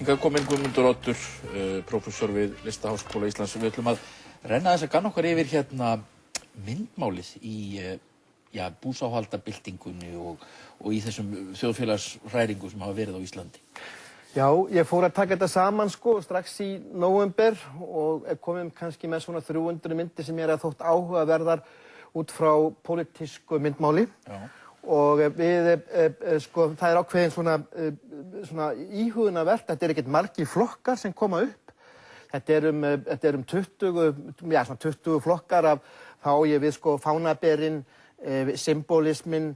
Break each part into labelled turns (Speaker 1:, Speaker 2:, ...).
Speaker 1: Hingað kominn Guðmundur Oddur, prófessor við Listaháskóla Íslands. Við ætlum að renna þess að ganna okkar yfir hérna myndmálið í búsáhaldabyltingunni og í þessum þjóðfélagshræringum sem hafa verið á Íslandi.
Speaker 2: Já, ég fór að taka þetta saman strax í nóvember og er komin kannski með svona 300 myndir sem ég þótt áhugaverðar út frá pólitísku myndmáli. Já. Og það er ákveðin svona íhugunarvert. Þetta ekkert margir flokkar sem koma upp. Þetta er 20 flokkar af þá ég við fánaberin, symbolismin,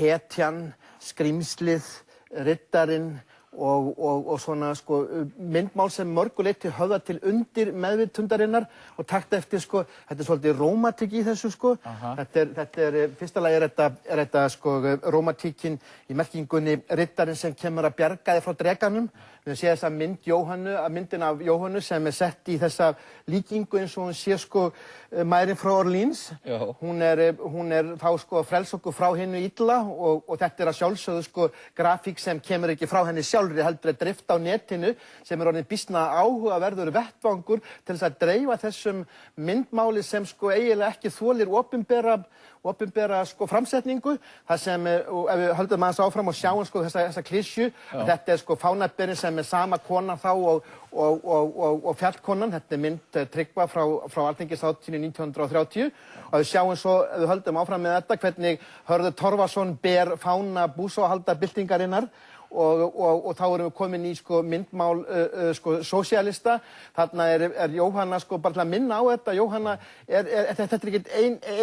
Speaker 2: hetjan, skrímslið, riddarinn og svona myndmál sem mörguleyti höfða til undir meðvitundarinnar og takta eftir þetta er svolítið rómatík í þessu Þetta er fyrsta lagi er þetta rómatíkin í merkingunni riddarinn sem kemur að bjarga þér frá drekanum. Við séum þessa myndin af Jóhönnu sem er sett í þessa líkingu eins og hún sé mærin frá Orleans. Hún er þá að frelsa okkur frá hinnu illa og þetta er að sjálfsögðu grafík sem kemur ekki frá henni sjálfri heldur að drifta á netinu sem er orðin býsna áhugaverður vettvangur til þess að dreifa þessum myndmáli sem eiginlega ekki þolir opinbera framsetningu. Það sem, og ef við höldum aðeins áfram og sjáum þessa klisju, þetta er fánaberin sem er sama konan þá og fjallkonan. Þetta er mynd Tryggva frá Alþingishátíðinni 1930 og við sjáum svo, ef við höldum áfram með þetta, hvernig Hörður Torfason ber fána búsáhaldabyltingarinnar og þá erum við komin í myndmál sósíalista. Þarna er Jóhanna bara til að minna á þetta. Jóhanna þetta er ekkert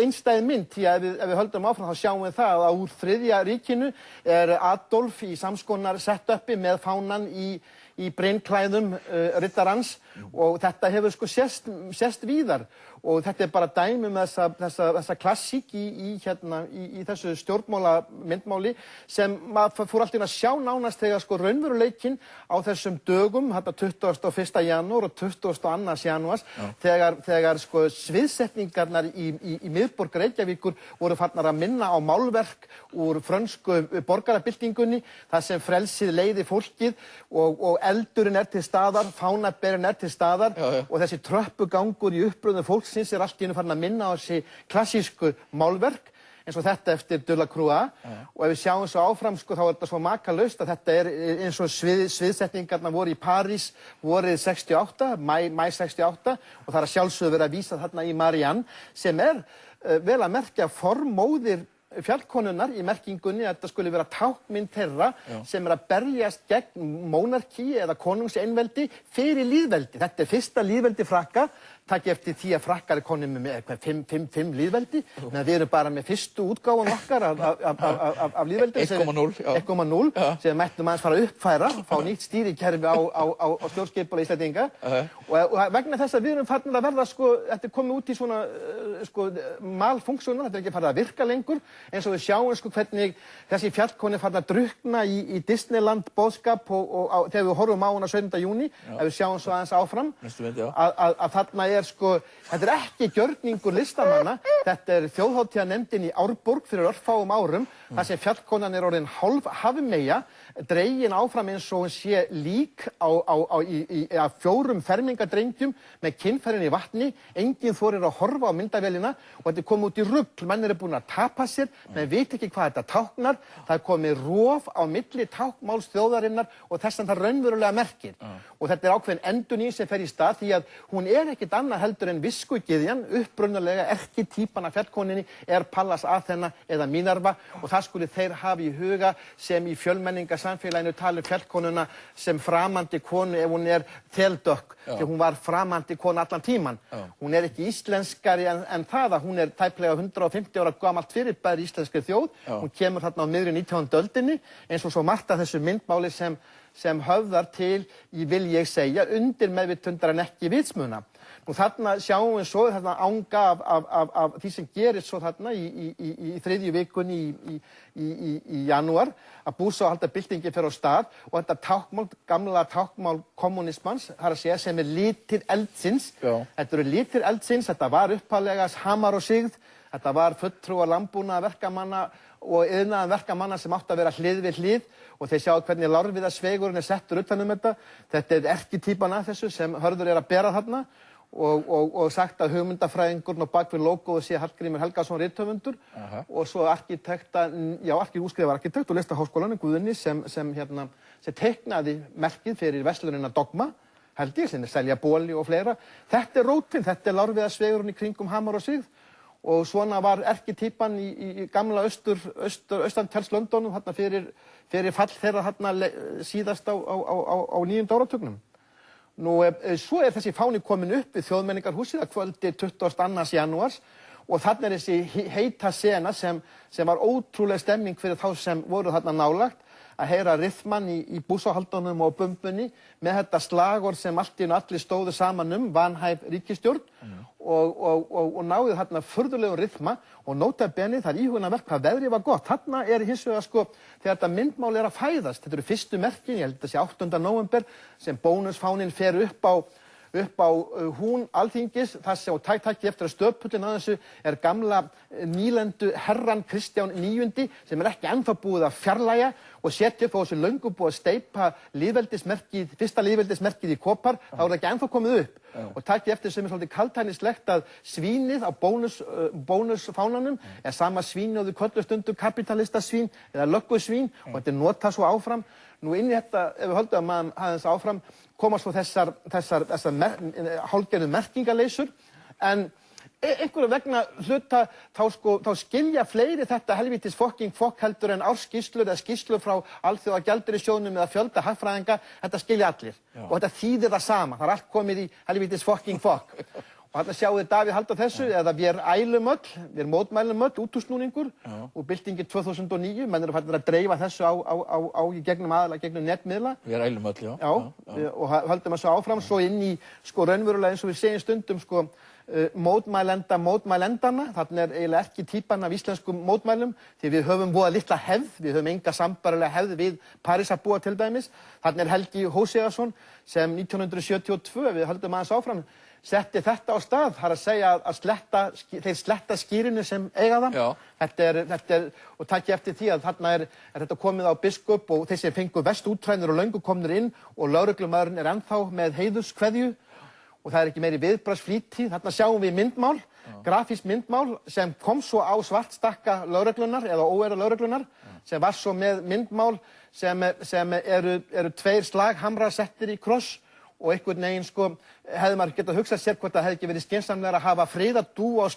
Speaker 2: einstæð mynd því að ef við höldum áfram þá sjáum við það að úr Þriðja ríkinu er Adolf í samskonar setupi með fánan í breinklæðum riddarans og þetta hefur sést víðar og þetta er bara dæmi með þessa klassík í þessu stjórnmála myndmáli sem maður fór alltaf að sjá nánast þegar raunveruleikinn á þessum dögum, 21. janúar og 22. janúars, þegar sviðsetningarnar í miðborg Reykjavíkur voru farnar að minna á málverk úr frönsku borgarabyltingunni, þar sem frelsið leiði fólkið og eldurinn er til staðar, fánaberinn er til staðar og þessi tröppugangur í uppröðum fólksins er allt í einu farin að minna á þessi klassísku málverk eins og þetta eftir Delacroix og ef við sjáum svo áfram þá er þetta svo makalaust að þetta er eins og sviðsetningarnar voru í París vorið 68, mæ 68 og það er að sjálfsögðu verið að vísa þarna í Marianne sem er vel að merkja formóðir fjallkonunnar í merkingunni að þetta skuli vera táknmynd þeirra sem er að berjast gegn monarkí eða konungseinveldi fyrir lýðveldi. Þetta er fyrsta lýðveldi Frakka, takk eftir því að Frakkar er konum með 5 lýðveldi, meðan við erum bara með fyrstu útgáfun okkar af lýðveldi 1,0 sem mættum aðeins fara að uppfæra, fá nýtt stýrikerfi á stjórnskipulag Íslendinga og vegna þess að við erum farin að verða þetta er komið út í svona malfunksjónar, þetta er ekki farið að virka lengur eins og við sjáum hvernig þessi fjallkoni farin að drukkna í Disneyland boðskap og þegar við horfum á hana 17. júní, ef við sjáum svo aðeins áfram að þarna þetta er ekki gjörningur listamanna, þetta er þjóðhátíðarnefndin í Árborg fyrir örfáum árum, þar sem fjallkonan er orðin hálf hafmeyja, dregin áfram eins og hún sé lík af 4 fermingardrengjum með kynfærin í vatni, enginn þorir að horfa á myndavélina og þetta er komið út í rugl, menn eru búin að tapa sér, menn veit ekki hvað þetta táknar, það er komið rof á milli táknmáls þjóðarinnar og þess að það raunverulega merkir og þetta er ákveðin endurnýjun sem fer í stað því að hún er ekkert annað heldur en viskugyðjan, upprunalega erkitýpan af fjallkoninni er Pallas Athena eða Minerva og það skuli þeir hafa í huga sem í fjölmenningarsamfélaginu tala fjallkonuna sem framandi konu ef hún er þeldökk, því hún var framandi konu allan tíman. Hún er ekki íslenskari en það að hún er tæplega 150 ára gamalt fyrirbæri íslenskri þjóð, hún kemur þarna á miðri 19. öldinni eins og svo margt af þessu myndmáli sem höfðar til, vil ég segja, undir meðvitundar en ekki vitsmuna. Nú þarna sjáum við svo þarna anga af því sem gerist svo þarna í 3. vikunni í janúar að búsáhaldabyltingin fer á stað og þetta táknmál, gamla táknmál kommunismans, það er að segja sem er litir eldsins. Þetta eru litir eldsins, þetta var upphaflega hamar og sigð, þetta var fulltrúar landbúnaðar, verkamanna og iðnaðan verkamanna sem átti að vera hlið við hlið og þeir sjá hvernig lárviðasveigurinn settur utan þetta. Þetta er erkitýpan af þessu sem Hörður að bera þarna og sagt að hugmyndafræðingurinn og bakvið logoðu sé Hallgrímur Helgason rithöfundur og svo útskrifaður arkitekt og Listaháskólanum Guðni sem teiknaði merkið fyrir verslunina Dogma, held ég, sem selja boli og fleira. Þetta rótin, þetta lárviðasveigurinn í kringum Hamar og Sigð. Og svona var erkitýpan í gamla austantells Londonum þarna fyrir fall þeirra þarna síðast á 9. áratugnum. Nú, svo þessi fáni komin upp við Þjóðmenningarhúsið að kvöldi 22. janúars og þarna þessi heita sena sem var ótrúleg stemming fyrir þá sem voru þarna nálægt að heyra ryþmann í búsáhaldunum og bumbunni með þetta slagorð sem allt í einu allir stóðu saman vanhæf ríkisstjórn og náðu þarna furðulegum ryþma og nota bene það íhugunarverk hvað veðrið var gott. Þarna hins vegar þegar þetta myndmál að fæðast, þetta eru fyrstu merkin, ég held að þetta sé 8. nóvember sem bónusfáninn fer upp á hún Alþingis og tæki eftir að stöpullin að þessu gamla nýlendu herran Kristján 9. sem ekki ennþá búið að fjarlægja og setja upp á þessu löngu búið að steypa lýðveldismerkið, fyrsta lýðveldismerkið í kopar, þá það ekki ennþá komið upp og tæki eftir sem svolítið kaldhæðnislegt að svínið á bónusfánanum sama svín og þau kölluðu stundum kapitalistasvín eða löggusvín og þetta notað svo áfram. Nú inn í þetta, ef við höldum að maður aðeins áfram, koma svo þessar hálfgerðu merkingaleysur, en einhverju vegna hluta þá skilja fleiri þetta helvítis fokk heldur en ársskýrslur eða skýrslur frá Alþjóðagjaldeyrissjóðnum eða fjölda hagfræðinga, þetta skilja allir. Og þetta þýðir það sama, það allt komið í helvítis fokk. Og þarna sjáum við Davíð halda þessu, eða við ælum öll, við mótmælum öll, útúrsnúningur og byltingin 2009, menn eru fættir að dreifa þessu aðalega gegnum netmiðla.
Speaker 1: Við ælum öll, já.
Speaker 2: Já, og höldum þessu áfram, svo inn í raunverulega eins og við segjum stundum mótmælendana, þarna eiginlega ekki típan af íslenskum mótmælum, því við höfum voða litla hefð, við höfum enga sambærilega hefð við Parísarbúa til dæmis. Þarna Helgi Hóseason sem 1972, við höldum aðeins áfram, setti þetta á stað, það að segja að þeir sletta skýrinu sem eiga það. Þetta og taki eftir því að þarna þetta komið á biskup og þeir sem fengu vestútræðnir og löngu komnir inn og lögreglumaðurinn ennþá með heiðurskveðju og það ekki meiri viðbragðsflýti. Þarna sjáum við myndmál, grafískt myndmál sem kom svo á svartstakka lögreglunar eða óeira lögreglunar sem var svo með myndmál sem eru 2 slaghamrar settir í kross og einhvern veginn hefði maður getað hugsað sér hvort það hefði ekki verið skynsamlegra að hafa friðardúfu á